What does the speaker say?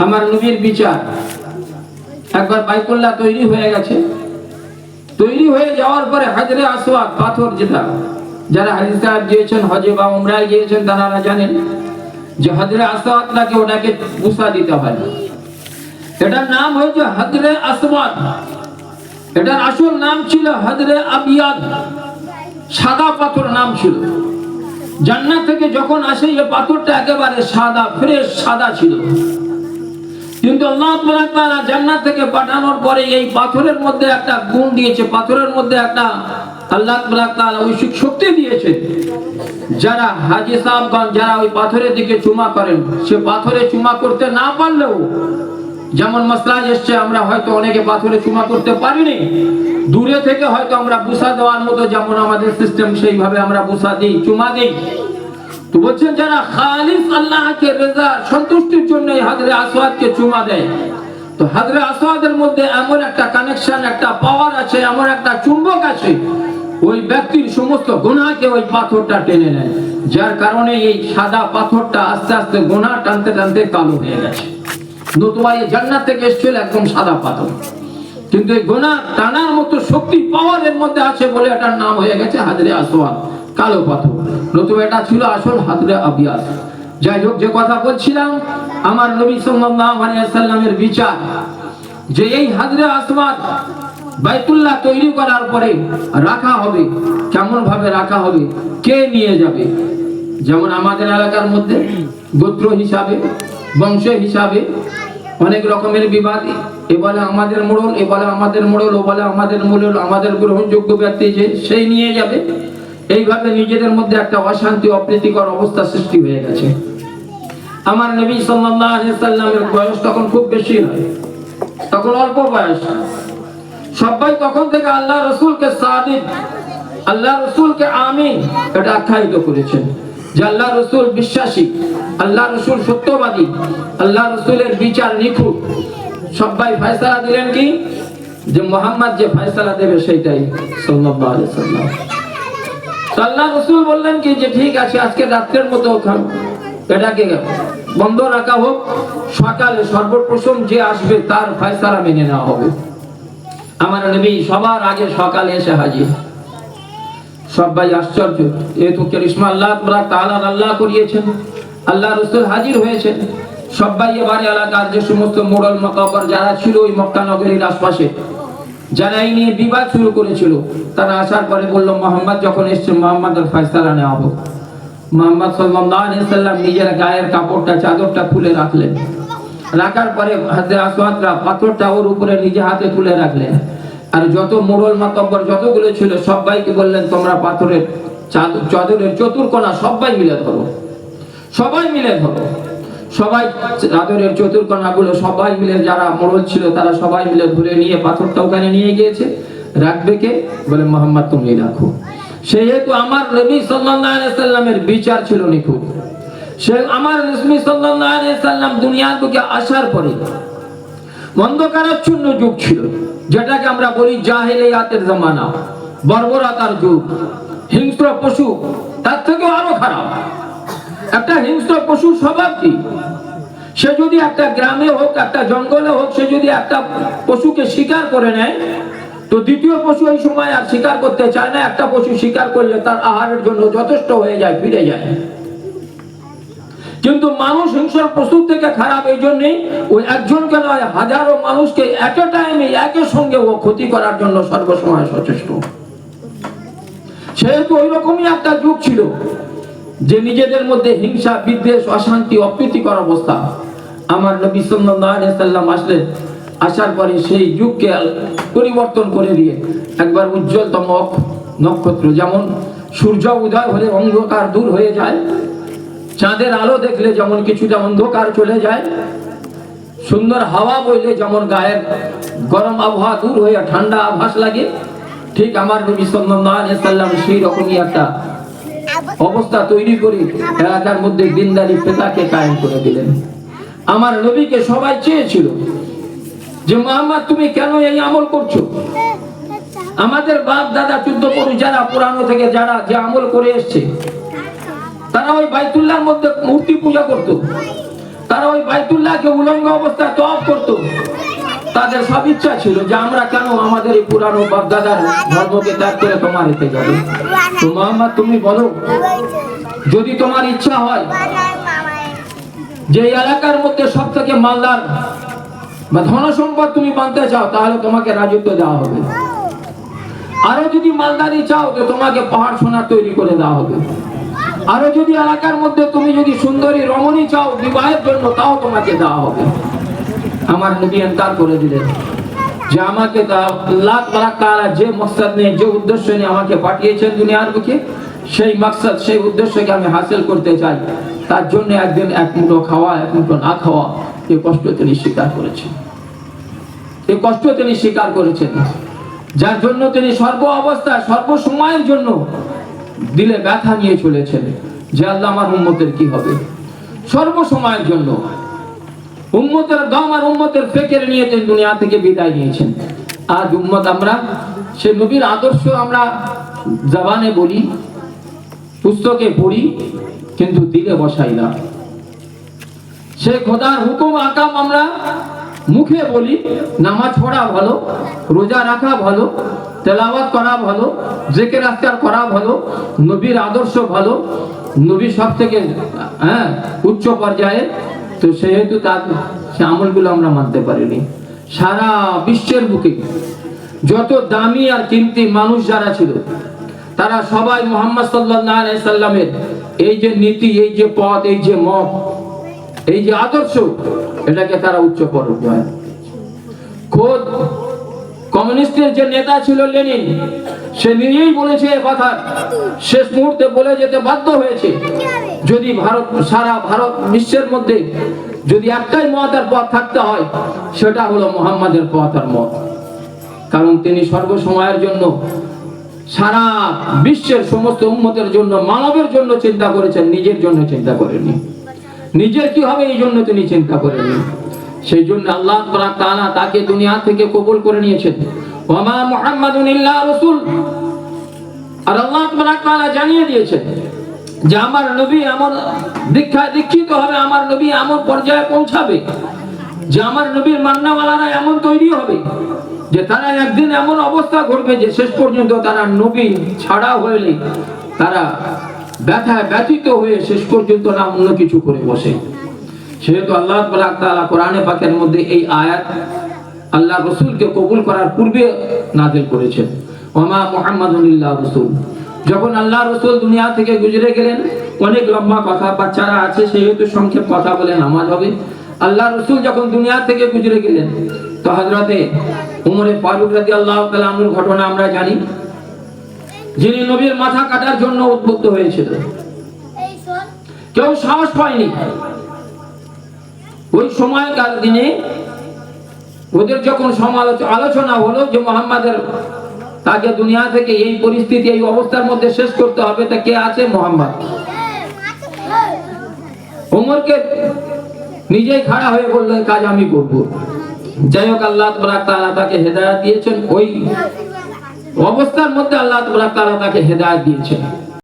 আমার নবীর বিচার। একবার বাইতুল্লাহ তৈরি হয়ে গেছে, তৈরি হয়ে যাওয়ার পরে হাজরে আসওয়াদ পাথর, যেটা যারা হাজি সাহেব গিয়েছেন হজে বা উমরায় গিয়েছেন তারা জানেন যে হাজরে আসওয়াদটাকে ওটাকে বুসা দিতে হয়। এটার নাম হয়েছে হাজরে আসওয়াদ। এটার আসল নাম ছিল হাজরে আবিয়াদ, সাদা পাথর নাম ছিল। জান্নাত থেকে যখন আসে এই পাথরটা একেবারে সাদা, ফ্রেশ সাদা ছিল। কিন্তু আল্লাহ তাআলা জান্নাত থেকে পাঠানোর পরে এই পাথরের মধ্যে একটা গুণ দিয়েছে, পাথরের মধ্যে একটা আল্লাহ তাআলা ওই শক্তি দিয়েছে। যারা হাজী সাহেবগণ যারা ওই পাথরের দিকে চুমা করেন, সে পাথরে চুমা করতে না পারলেও, যেমন মাসলায় এসছে আমরা হয়তো অনেকে পাথরে চুমা করতে পারিনি, দূরে থেকে হয়তো আমরা বুসা দেওয়ার মতো যেমন আমাদের সিস্টেম সেইভাবে আমরা বুসা দিই, চুমা দিই। তো বলছেন যারা খালিস আল্লাহকে রেজা সন্তুষ্টির জন্য হাজরে আসওয়াদকে চুমা দেয়, তো হাজরে আসওয়াদের মধ্যে এমন একটা কানেকশন, একটা পাওয়ার আছে, এমন একটা চুম্বক আছে, ওই ব্যক্তির সমস্ত গুনাহকে ওই পাথরটা টেনে নেয়। যার কারণে এই সাদা পাথরটা আস্তে আস্তে গুনাহ টানতে টানতে কালো হয়ে গেছে। নতুবা এই জান্নাত থেকে এসেছিল একদম সাদা পাথর, কিন্তু এই গুনাহ টানার মতো শক্তি পাওয়ার এর মধ্যে আছে বলে এটার নাম হয়ে গেছে হাজরে আসওয়াদ, কালো পাথর। নতুবা এটা ছিল আসল হাজরে আবিয়াদ। যাই হোক, যে কথা বলছিলাম, আমার নবী সাল্লাল্লাহু আলাইহি ওয়াসাল্লামের বিচার যে এই হাজরে আসওয়াদ বাইতুল্লাহ তৈরি করার পরে রাখা হবে, কেমন ভাবে রাখা হবে, কে নিয়ে যাবে। যেমন আমাদের এলাকার মধ্যে গোত্র হিসাবে, বংশ হিসাবে অনেক রকমের বিবাদ। এ বলে আমাদের মোড়ল, এ বলে আমাদের মোড়ল, ও বলে আমাদের মোড়ল, আমাদের গ্রহণযোগ্য ব্যক্তি যে সেই নিয়ে যাবে। এইভাবে নিজেদের মধ্যে একটা অশান্তি, অপ্রীতিকর অবস্থা সৃষ্টি হয়ে গেছে। আমার নবী সাল্লাল্লাহু আলাইহি সাল্লামের বয়স তখন খুব বেশি নয়, তখন অল্প বয়স। সবাই তখন থেকে আল্লাহ রাসূলকে সাদিক, আল্লাহ রাসূলকে আমিন এটা আখ্যায়িত করেছেন যে আল্লাহ রাসূল বিশ্বাসী, আল্লাহ রাসূল সত্যবাদী, আল্লাহ রাসূলের বিচার নিখুঁত। সবাই ফয়সালা দিলেন কি যে মুহাম্মদ যে ফয়সালা দেবে সেটাই, সাল্লাল্লাহু আলাইহি ওয়াসাল্লাম। আল্লাহ রাসূল বললেন কি যে ঠিক আছে, আজকে রাতের মতো এটাকে বন্ধ রাখা হোক, সকালে সর্বপ্রথম যে আসবে তার ফয়সালা মেনে নেওয়া হবে। আমার নবী সবার আগে সকালে এসে হাজির। সবাই আশ্চর্য, এ তো করিশ্মা আল্লাহ তাআলা আল্লাহ করিয়েছেন। আল্লাহ রাসূল হাজির হয়েছেন। সবাই এবারে এলাকার যে সমস্ত মোড়ল মাকাবার যারা ছিল ওই মক্কা নগরীর আশপাশে, যারা এই নিয়ে বিবাদ শুরু করেছিল, তারা আসার পরে বলল মুহাম্মদ যখন এসেছে মুহাম্মাদের ফয়সালা নেওয়া হোক। মুহাম্মদ সাল্লাল্লাহু আলাইহি সাল্লাম নিজের গায়ের কাপড়টা, চাদরটা খুলে রাখলেন। রাখার পরে হাজরে আসওয়াদরা পাথরটা ওর উপরে নিজে হাতে তুলে রাখলেন। আর যত মোড়ল মাতব্বর যতগুলো ছিল সবাইকে বললেন তোমরা পাথরের চাদরের চতুর্কোণা সবাই মিলে ধরো, সবাই মিলে ধরো। সবাই চাদরের চতুর্কোণাগুলো সবাই মিলে, যারা মোড়ল ছিল তারা সবাই মিলে ধরে নিয়ে পাথরটা ওখানে নিয়ে গিয়েছে। রাখবে কে? বলে মুহাম্মদ তুমি রাখো। সেহেতু আমার নবী সাল্লাল্লাহু আলাইহি সাল্লামের বিচার ছিল নিখুঁত। সে আমার নবী সাল্লাল্লাহু আলাইহি সাল্লাম দুনিয়ার বুকে আসার পরে অন্ধকারাচ্ছন্ন যুগ ছিল, যেটাকে আমরা বলি জাহেলিয়াতের জামানা, বর্বরতার যুগ, হিংস্র পশু। তার থেকে আরো খারাপ একটা হিংস্র পশুর স্বভাব কি, সে যদি একটা গ্রামে হোক, একটা জঙ্গলে হোক, সে যদি একটা পশুকে শিকার করে নেয়, তো দ্বিতীয় পশু এই সময় আর শিকার করতে চায় না। একটা পশু শিকার করলে তার আহারের জন্য যথেষ্ট হয়ে যায়, ফিরে যায়। কিন্তু মানুষ হিংস্র পশুর থেকে খারাপ এই জন্যই, ওই একজনকে নয় হাজারো মানুষকে এট এ টাইমে একই সঙ্গে ও ক্ষতি করার জন্য সর্বসময় সচেষ্ট। সেহেতু ওই রকমই একটা যুগ ছিল যে নিজেদের মধ্যে হিংসা, বিদ্বেষ, অশান্তি, অপ্রীতিকর অবস্থা। আমার নবী সাল্লাল্লাহু আলাইহি সাল্লাম আসলেন। আসার পরে সেই যুগকে পরিবর্তন করে দিয়ে একবার উজ্জ্বলতম নক্ষত্র, যেমন সূর্য উদয় হলে অন্ধকার দূর হয়ে যায়, চাঁদের আলো দেখলে যেমন কিছুটা অন্ধকার চলে যায়, সুন্দর হাওয়া বইলে যেমন গায়ের গরম আবহাওয়া দূর হয়ে ঠান্ডা আভাস লাগে, ঠিক আমার নবী সাল্লাল্লাহু আলাইহি সাল্লাম সেই রকমই একটা অবস্থা তৈরি করে এলাকার মধ্যে দিনদারি পেতাকে কায়েম করে দিলেন। আমার নবীকে সবাই চেয়েছিল যে মুহাম্মদ তুমি কেন এই আমল করছো? আমাদের বাপ দাদা 14 পুরুষ যারা পুরানো থেকে যারা যে আমল করে এসছে, তারা ওই বাইতুল্লাহর মধ্যে মূর্তি পূজা করত। তারা ওই বাইতুল্লাহকে উলঙ্গ অবস্থায় তওয়াফ করতো। তাদের সব ইচ্ছা ছিল যে আমরা কেন আমাদের এই পুরানো বাপদাদার ধর্মকে ত্যাগ করে তোমার এতে যাবে। তো মুহাম্মদ তুমি বলো, যদি তোমার ইচ্ছা হয় যে এই এলাকার মধ্যে সব থেকে মালদার বা ধন সম্পদ তুমি বানতে চাও, তাহলে তোমাকে রাজত্ব দেওয়া হবে। আরো যদি মালদারি চাও তো তোমাকে পাহাড় সোনা তৈরি করে দেওয়া হবে। আরো যদি এলাকার মধ্যে তুমি যদি সুন্দরী রমণী চাও বিবাহের জন্য, তাও তোমাকে দেওয়া হবে। আমার নবী ইনকার করে দিলেন যে আমাকে আল্লাহ তাআলা যে মকসদ নিয়ে, যে উদ্দেশ্য নিয়ে আমাকে পাঠিয়েছেন দুনিয়ার বুকে, সেই মকসদ, সেই উদ্দেশ্যকে আমি হাসিল করতে চাই। তার জন্য একদিন এক মুঠো খাওয়া, এক মুঠো না খাওয়া, এই কষ্ট তিনি স্বীকার করেছেন। এই কষ্ট তিনি স্বীকার করেছেন, যার জন্য তিনি সর্ব অবস্থায়, সর্ব সময়ের জন্য দিলে ব্যথা নিয়ে চলেছেন যে আল্লাহ আমার উম্মতের কি হবে। সর্ব সময়ের জন্য উম্মতের দম আর উম্মতের ফিকির নিয়ে তিনি দুনিয়া থেকে বিদায় নিয়েছেন। আজ উম্মত আমরা সে নবীর আদর্শ আমরা জবানে বলি, পুস্তকে পড়ি, কিন্তু দিলে বসাই না। সে খোদার হুকুম আকাম আমরা মুখে বলি, নামাজ পড়া ভালো, রোজা রাখা ভালো, তেলাওয়াত করা ভালো, জিকির আজকার করা ভালো, নবীর আদর্শ ভালো, নবী সব থেকে উচ্চ পর্যায়ে, তো সেহেতু তার সে আমলগুলো আমরা মানতে পারিনি। সারা বিশ্বের বুকে যত দামি আর কিমতি মানুষ যারা ছিল, তারা সবাই মুহাম্মদ সাল্লাল্লাহু আলাইহি সাল্লামের এই যে নীতি, এই যে পথ, এই যে মত, এই যে আদর্শ, এটাকে তারা উচ্চ পর্যায়ে। খোদ কমিউনিস্টের যে নেতা ছিল লেনিন, সে নিজেই বলেছে এই কথা, শেষ মুহূর্তে বলে যেতে বাধ্য হয়েছে, যদি সারা ভারত বিশ্বের মধ্যে যদি একটাই মত আর পথ থাকতে হয়, সেটা হলো মুহাম্মাদের পথ আর মত। কারণ তিনি সর্বসময়ের জন্য, সারা বিশ্বের সমস্ত উম্মতের জন্য, মানবের জন্য চিন্তা করেছেন, নিজের জন্য চিন্তা করেননি। নিজের কি হবে এই জন্য তিনি চিন্তা করেননি। সেই জন্য আল্লাহ তাআলা তাকে দুনিয়া থেকে কবুল করে নিয়েছেন। ওয়া মা মুহাম্মাদুন ইল্লা রাসূল। আর আল্লাহ তাআলা জানিয়ে দিয়েছেন যে আমার নবী এমন দীক্ষায় দীক্ষিত হবে, আমার নবী এমন পর্যায়ে পৌঁছাবে যে আমার নবীর মান্নাওয়ালারা এমন তৈরি হবে যে তারা একদিন এমন অবস্থা ঘটবে যে শেষ পর্যন্ত তারা নবী ছাড়া হইলে তারা ব্যথায় ব্যথিত হয়ে শেষ পর্যন্ত না অন্য কিছু করে বসে। সেহেতু আল্লাহ তাআলা কোরআনে পাকের মধ্যে এই আয়াত আল্লাহ রাসূলকে কবুল করার পূর্বে নাযিল করেছেন। ওয়া মা মুহাম্মাদুন ইল্লা রাসূল। যখন আল্লাহ রাসূল দুনিয়া থেকে গুজরে গেলেন, অনেক লম্বা কথা, বাচ্চারা আছে সেহেতু সংক্ষেপ কথা বলে নামাজ হবে। আল্লাহ রাসূল যখন দুনিয়া থেকে গুজরে গেলেন, তো হযরতে উমরে ফারুক রাদিয়াল্লাহু তাআলা আনহুর ঘটনা আমরা জানি, যিনি নবীর মাথা কাটার জন্য উদ্বুদ্ধ হয়েছিল। কেউ সাহস পায়নি। ওই সময়কার দিনে ওদের যখন আলোচনা হলো যে মুহাম্মাদের তাকে দুনিয়া থেকে এই পরিস্থিতি, এই অবস্থার মধ্যে শেষ করতে হবে, তা কে আছে? মুহাম্মদ। ওমরকে নিজেই খাড়া হয়ে বলল, কাজ আমি করব। যাই হোক, আল্লাহ তাআলা তাকে হেদায়েত দিয়েছেন। ওই অবস্থার মধ্যে আল্লাহ তাআলা তাকে হেদায়েত দিয়েছেন।